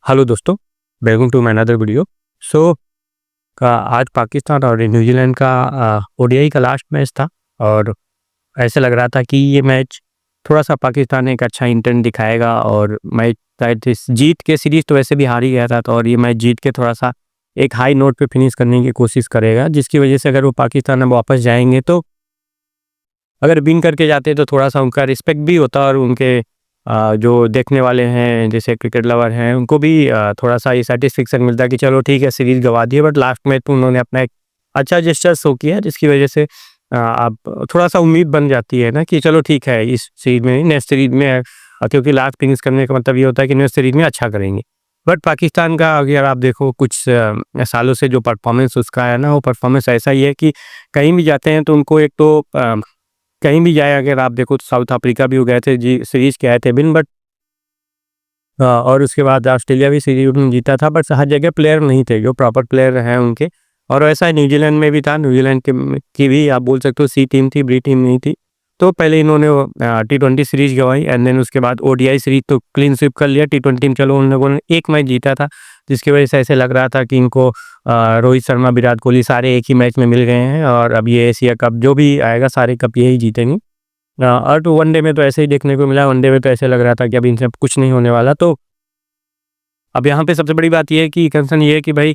Hello दोस्तों, welcome to my another video. So आज पाकिस्तान और न्यूजीलैंड का ओडीआई का लास्ट मैच था और ऐसे लग रहा था कि ये मैच थोड़ा-सा पाकिस्तान एक अच्छा इंटेंट दिखाएगा और मैच शायद इस जीत के सीरीज़ तो वैसे भी हार ही गया था, तो और ये मैच जीत के थोड़ा-सा एक हाई नोट पे फिनिश करने की कोशिश करेगा, जिसकी वजह से अगर वो पाकिस्तान अब वापस जाएँगे तो अगर विन करके जाते तो थोड़ा-सा उनका रिस्पेक्ट भी होता और उनके जो देखने वाले हैं जैसे क्रिकेट लवर हैं उनको भी थोड़ा-सा ये सैटिस्फैक्शन मिलता है कि चलो ठीक है सीरीज़ गँवा दी है बट लास्ट मैच में उन्होंने अपना एक अच्छा जेस्चर शो किया जिसकी वजह से अब थोड़ा-सा उम्मीद बन जाती है ना कि चलो ठीक है इस सीरीज़ में नहीं नेक्स्ट सीरीज़ में क्योंकि लास्ट फिनिश करने का मतलब ये होता है कि नेक्स्ट सीरीज़ में अच्छा करेंगे। बट पाकिस्तान का अगर आप देखो कुछ सालों से जो परफॉर्मेंस उसका है ना वो परफॉर्मेंस ऐसा ही है कि कहीं भी जाते हैं तो उनको एक तो कहीं भी जाए अगर आप देखो तो साउथ अफ्रीका भी वो गए थे जी सीरीज के आए थे विन बट और उसके बाद ऑस्ट्रेलिया भी सीरीज उन्होंने जीता था बट हर जगह प्लेयर नहीं थे जो प्रॉपर प्लेयर हैं उनके। और वैसा ही न्यूजीलैंड में भी था, न्यूजीलैंड की भी आप बोल सकते हो सी टीम थी, बी टीम नहीं थी। तो पहले इन्होंने T20 सीरीज गंवाई एंड देन उसके बाद ओडीआई सीरीज तो क्लीन स्वीप कर लिया। T20 में चलो उन लोगों ने एक मैच जीता था जिसकी वजह से ऐसे लग रहा था कि इनको रोहित शर्मा, विराट कोहली सारे एक ही मैच में मिल गए हैं और अब ये एशिया कप जो भी आएगा सारे कप यही जीतेंगे। और तो वनडे में तो ऐसे ही देखने को मिला, वनडे में तो ऐसे लग रहा था कि अब इनसे कुछ नहीं होने वाला। तो अब यहाँ पे सबसे बड़ी बात ये है कि कंसर्न ये है कि भाई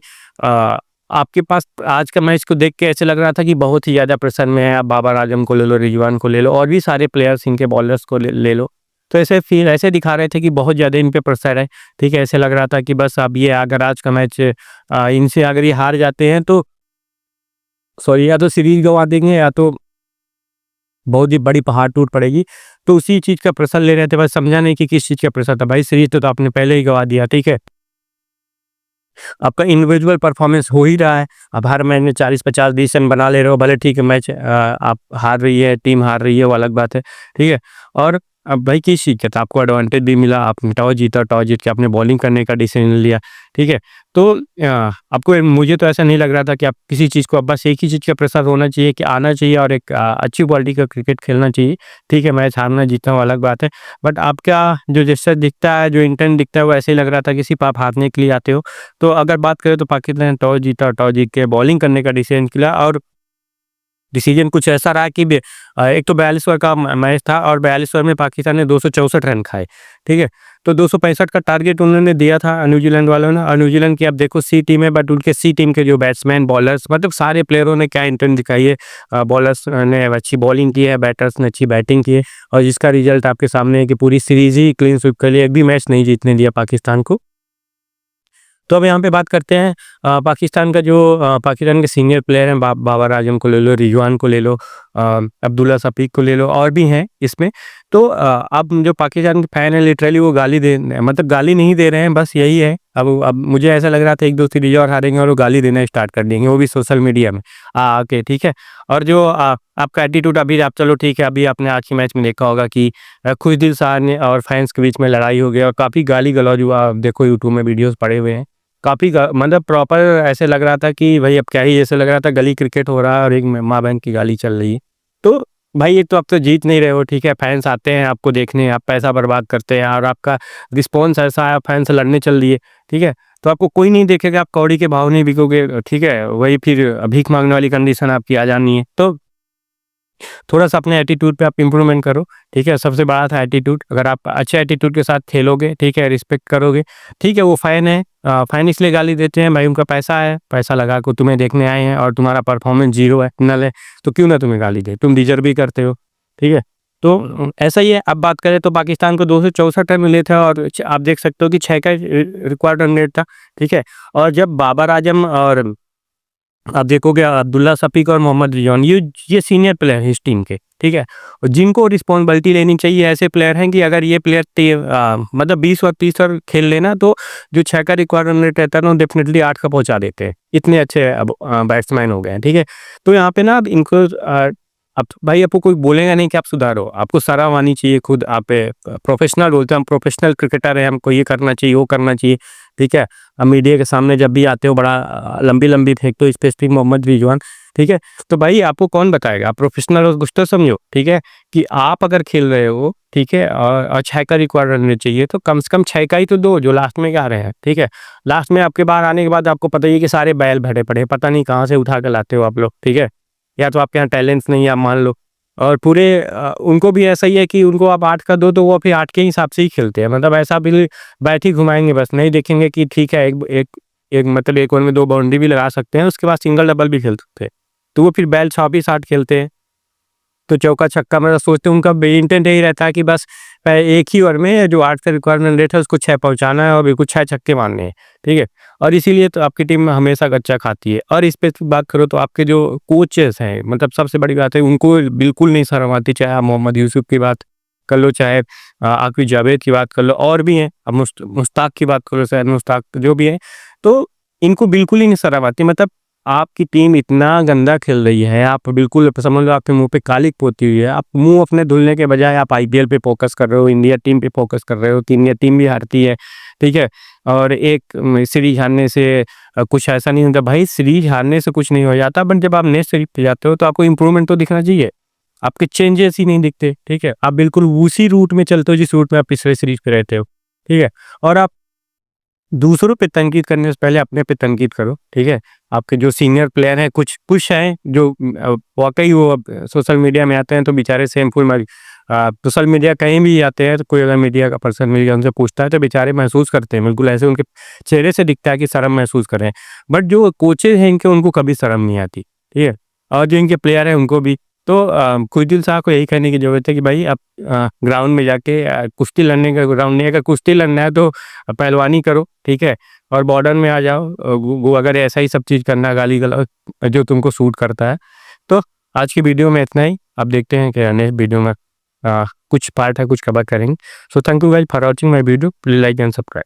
आपके पास आज का मैच को देख के ऐसे लग रहा था कि बहुत ही ज़्यादा प्रेशर में है। आप बाबर आजम को ले लो, रिजवान को ले लो और भी सारे प्लेयर्स इनके बॉलर्स को ले लो। तो ऐसे फील ऐसे दिखा रहे थे कि बहुत ज़्यादा इन पे प्रेशर है। ठीक है, ऐसे लग रहा था कि बस अब ये अगर आज का मैच इनसे अगर ये हार जाते हैं तो सॉरी या तो सीरीज गंवा देंगे या तो बहुत ही बड़ी पहाड़ टूट पड़ेगी। तो उसी चीज़ का प्रेशर ले रहे थे, बस समझा नहीं कि किस चीज़ का प्रेशर था। भाई सीरीज तो आपने पहले ही गँवा दिया, ठीक है? आपका इंडिविजुअल परफॉर्मेंस हो ही रहा है। अब हर मैच में 40-50 20 रन बना ले रहे हो, भले ठीक है मैच आप हार रही है, टीम हार रही है वो अलग बात है, ठीक है? और अब भाई किस चीज़ का था? आपको एडवांटेज भी मिला, आपने टॉस जीता, टॉस जीत के आपने बॉलिंग करने का डिसीजन लिया, ठीक है? तो आपको मुझे तो ऐसा नहीं लग रहा था कि आप किसी चीज़ को अब बस एक ही चीज़ का प्रेशर होना चाहिए कि आना चाहिए और एक अच्छी क्वालिटी का क्रिकेट खेलना चाहिए। ठीक है, मैच हारना जीतना वो अलग बात है। बट आपका जो जेस्चर दिखता है, जो इंटेंट दिखता है वो ऐसे ही लग रहा था कि सिर्फ़ आप हारने के लिए आते हो। तो अगर बात करें तो पाकिस्तान ने टॉस जीता, टॉस जीत के बॉलिंग करने का डिसीजन किया और डिसीजन कुछ ऐसा रहा कि एक तो 42 ओवर का मैच था और 42 ओवर में पाकिस्तान ने 264 रन खाए, ठीक है? तो 265 का टारगेट उन्होंने दिया था न्यूजीलैंड वालों ने और न्यूजीलैंड की अब देखो सी टीम है बट उनके सी टीम के जो बैट्समैन, बॉलर्स मतलब सारे प्लेयरों ने क्या इंटेंट दिखाई है। बॉलर्स ने अच्छी बॉलिंग की है, बैटर्स ने अच्छी बैटिंग की है और जिसका रिजल्ट आपके सामने है कि पूरी सीरीज ही क्लीन स्वीप कर ली, एक भी मैच नहीं जीतने दिया पाकिस्तान को। तो अब यहाँ पे बात करते हैं पाकिस्तान का जो पाकिस्तान के सीनियर प्लेयर हैं बाबर आजम को ले लो, रिजवान को ले लो, अब्दुल्ला शफीक को ले लो और भी हैं इसमें। तो अब जो पाकिस्तान के फैन है लिटरली वो गाली दे मतलब गाली नहीं दे रहे हैं, बस यही है। अब मुझे ऐसा लग रहा था 1-2 सीरीज और हारेंगे और वो गाली देना स्टार्ट कर देंगे, वो भी सोशल मीडिया में आके, ठीक है। और जो आपका एटीट्यूड अभी आप चलो ठीक है, अभी आपने आज के मैच में देखा होगा कि खुशदिल साहब ने और फैंस के बीच में लड़ाई हो गई और काफ़ी गाली गलौज हुआ। आप देखो यूट्यूब में वीडियोज़ पड़े हुए हैं। काफ़ी मतलब प्रॉपर ऐसे लग रहा था कि भाई अब क्या ही ऐसे लग रहा था गली क्रिकेट हो रहा है और एक माँ बहन की गाली चल रही है। तो भाई एक तो आप तो जीत नहीं रहे हो, ठीक है, फैंस आते हैं आपको देखने, आप पैसा बर्बाद करते हैं और आपका रिस्पॉन्स ऐसा है, आप फैन से लड़ने चल दिए, ठीक है। तो आपको कोई नहीं देखेगा, आप कौड़ी के भाव नहीं बिकोगे, ठीक है, वही फिर भीख मांगने वाली कंडीशन आपकी आ जानी है। तो थोड़ा-सा अपने एटीट्यूड पे आप इम्प्रूवमेंट करो, ठीक है? सबसे बड़ा था एटीट्यूड, अगर आप अच्छे एटीट्यूड के साथ खेलोगे, ठीक है, रिस्पेक्ट करोगे, ठीक है, वो फ़ैन है फ़ैन इसलिए गाली देते हैं, भाई उनका पैसा है, पैसा लगा के तुम्हें देखने आए हैं और तुम्हारा परफॉर्मेंस ज़ीरो है, नल है, तो क्यों ना तुम्हें गाली दें, तुम डिज़र्व भी करते हो, ठीक है? तो ऐसा ही है। अब बात करें तो पाकिस्तान को 264 रन मिले थे और आप देख सकते हो कि 6 का रिक्वायर्ड रन रेट था, ठीक है? और जब बाबर आजम और आप देखोगे अब्दुल्ला शफीक और मोहम्मद रिजवान ये सीनियर प्लेयर हैं इस टीम के, ठीक है? और जिनको रिस्पॉन्सिबिलिटी लेनी चाहिए, ऐसे प्लेयर हैं कि अगर ये प्लेयर मतलब 20 और 30 ओवर खेल लेना तो जो 6 का रिक्वायर्ड रन रेट रहता है ना, डेफिनेटली 8 का पहुंचा देते हैं। इतने अच्छे अब बैट्समैन हो गए हैं, ठीक है? तो यहाँ पे ना अब इनको अब भाई आपको कोई बोलेगा नहीं कि आप सुधारो, आपको सराह आनी चाहिए खुद। आप प्रोफेशनल बोलते हैं, हम प्रोफेशनल क्रिकेटर हैं, हमको ये करना चाहिए, वो करना चाहिए, ठीक है। अब मीडिया के सामने जब भी आते हो बड़ा लंबी-लंबी फेंकते हो, स्पेसिफिक मोहम्मद रिजवान, ठीक है। तो भाई आपको कौन बताएगा? आप प्रोफेशनल हो कुछ तो समझो, ठीक है, कि आप अगर खेल रहे हो, ठीक है, और 6 का रिक्वायर्ड रन रेट चाहिए तो कम से कम 6 का ही तो दो, जो लास्ट में क्या रहे हैं, ठीक है। लास्ट में आपके बाहर आने के बाद आपको पता ही है कि सारे बैल भरे पड़े हैं, पता नहीं कहाँ से उठा के लाते हो आप लोग, ठीक है। या तो आपके यहाँ टैलेंट्स नहीं है, आप मान लो। और पूरे उनको भी ऐसा ही है कि उनको आप 8 का दो तो वो फिर 8 के हिसाब से ही खेलते हैं। मतलब ऐसा भी बैट ही घुमाएँगे बस, नहीं देखेंगे कि ठीक है एक एक एक मतलब 1 ओवर में 2 बाउंड्री भी लगा सकते हैं, उसके बाद सिंगल डबल भी खेल सकते हैं। तो वो फिर बैल 26-8 खेलते हैं। तो चौका-छक्का मतलब सोचते हैं उनका इंटेंट यही रहता है कि बस एक ही ओवर में जो 8 का रिक्वायरमेंट रेट है उसको 6 पहुँचाना है और बिल्कुल 6 छक्के मारने हैं, ठीक है? और इसीलिए तो आपकी टीम हमेशा गच्चा खाती है। और स्पेसिफिक बात करो तो आपके जो कोचेस हैं, मतलब सबसे बड़ी बात है उनको बिल्कुल नहीं शर्म आती, चाहे आप मोहम्मद यूसुफ की बात कर लो, चाहे आकिब जावेद की बात कर लो, और भी हैं, अब मुश्ताक की बात करो, शायद मुश्ताक जो भी हैं, तो इनको बिल्कुल ही नहीं शर्म आती। मतलब आपकी टीम इतना गंदा खेल रही है, आप बिल्कुल समझ लो आपके मुँह पे कालिक पोती हुई है। आप मुँह अपने धुलने के बजाय आप आईपीएल पे फ़ोकस कर रहे हो, इंडिया टीम पे फ़ोकस कर रहे हो, इंडिया टीम भी हारती है, ठीक है? और एक सीरीज़ हारने से कुछ ऐसा नहीं होता भाई, सीरीज़ हारने से कुछ नहीं हो जाता, बट जब आप नेक्स्ट सीरीज़ पे जाते हो तो आपको इम्प्रूवमेंट तो दिखना चाहिए। आपके चेंजेस ही नहीं दिखते, ठीक है? आप बिल्कुल उसी रूट में चलते हो जिस रूट में आप पिछले सीरीज़ पे रहते हो, ठीक है? और आप दूसरों पे तनकीद करने से पहले अपने पे तनकीद करो, ठीक है? आपके जो सीनियर प्लेयर हैं, कुछ हैं जो वाक़ई वो अब सोशल मीडिया में आते हैं तो बेचारे शेमफुल सोशल मीडिया कहीं भी आते हैं तो कोई अगर मीडिया का पर्सन मिल गया उनसे पूछता है तो बेचारे महसूस करते हैं, बिल्कुल ऐसे उनके चेहरे से दिखता है कि शर्म महसूस कर रहे हैं। बट जो कोचेज़ हैं इनके उनको कभी शर्म नहीं आती, ठीक है? और जो इनके प्लेयर हैं उनको भी। तो खुशदिल साहब को यही कहने की ज़रूरत है कि भाई आप ग्राउंड में जाके कुश्ती लड़ने का ग्राउंड नहीं है, अगर कुश्ती लड़ना है तो पहलवानी करो, ठीक है? और बॉर्डर में आ जाओ, वो अगर ऐसा ही सब चीज़ करना है गाली-गलौज जो तुमको सूट करता है। तो आज की वीडियो में इतना ही। अब देखते हैं कि नेक्स्ट वीडियो में कुछ पार्ट है, कुछ कवर करेंगे। So thank you guys for watching my video. Please like and subscribe.